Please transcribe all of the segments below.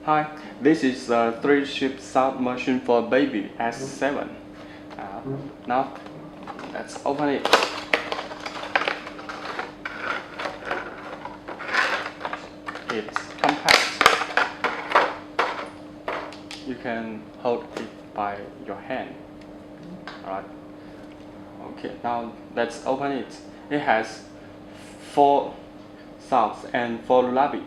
Hi, this is the 3-chip sound machine for baby S7. Now, let's open it. It's compact. You can hold it by your hand. Alright. Okay, now let's open it. It has 4 sounds and 4 lullabies.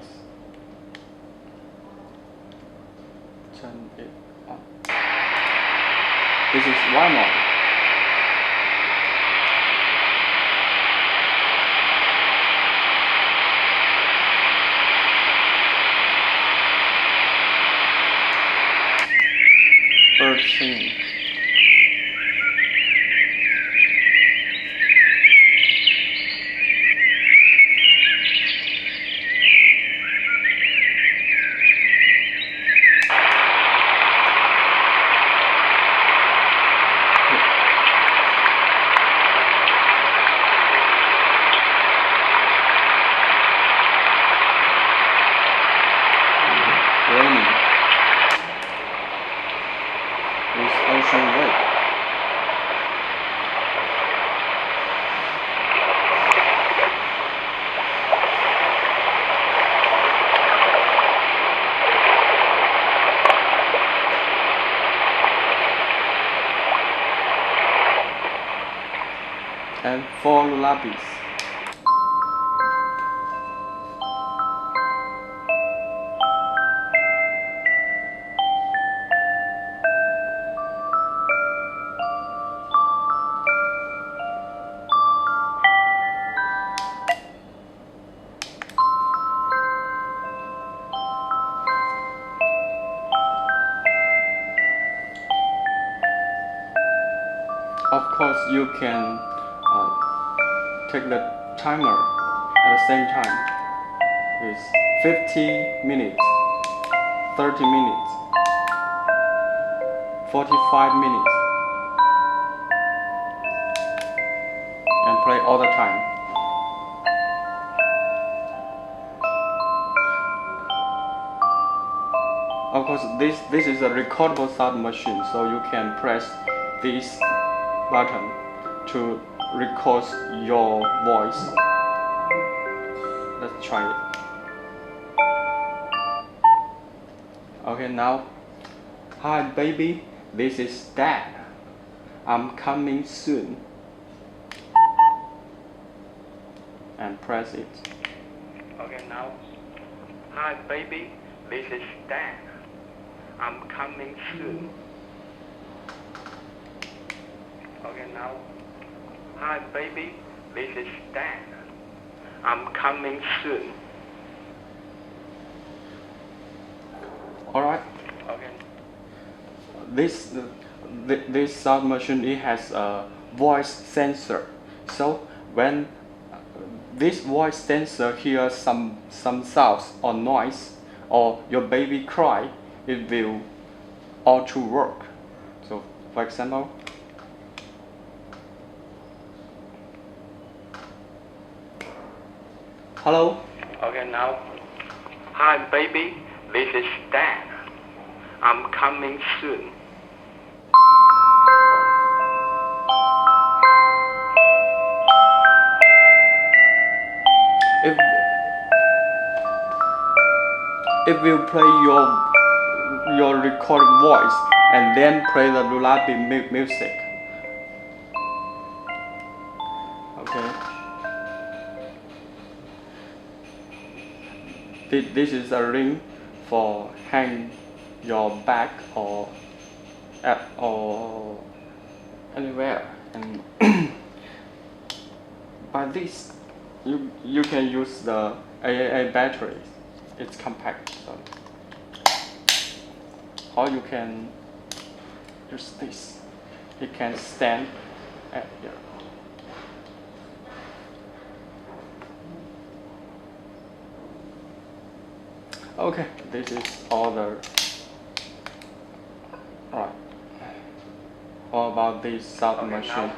Turn it on. This is one more. Bird singing. Raining. With ocean wave. And 4 lullabies. Of course, you can take the timer at the same time. It's 50 minutes, 30 minutes, 45 minutes, and play all the time. Of course, this is a recordable sound machine, so you can press this button to record your voice. Let's try it. Okay, now. Hi baby, this is Dad. I'm coming soon. And press it. Okay, now. Hi baby, this is Dad. I'm coming soon. Okay, now. Hi baby, this is Dad. I'm coming soon. Alright. Okay. This sound machine, it has a voice sensor. So when this voice sensor hears some sounds or noise, or your baby cry, it will auto work. So for example, hello. Okay, now. Hi baby, this is Dad. I'm coming soon. If you play your recorded voice and then play the lullaby music. Okay. This is a ring for hang your bag or anywhere, and by this you can use the AAA batteries. It's compact, so. Or you can use this. It can stand at here. Okay, this is all about this sound machine.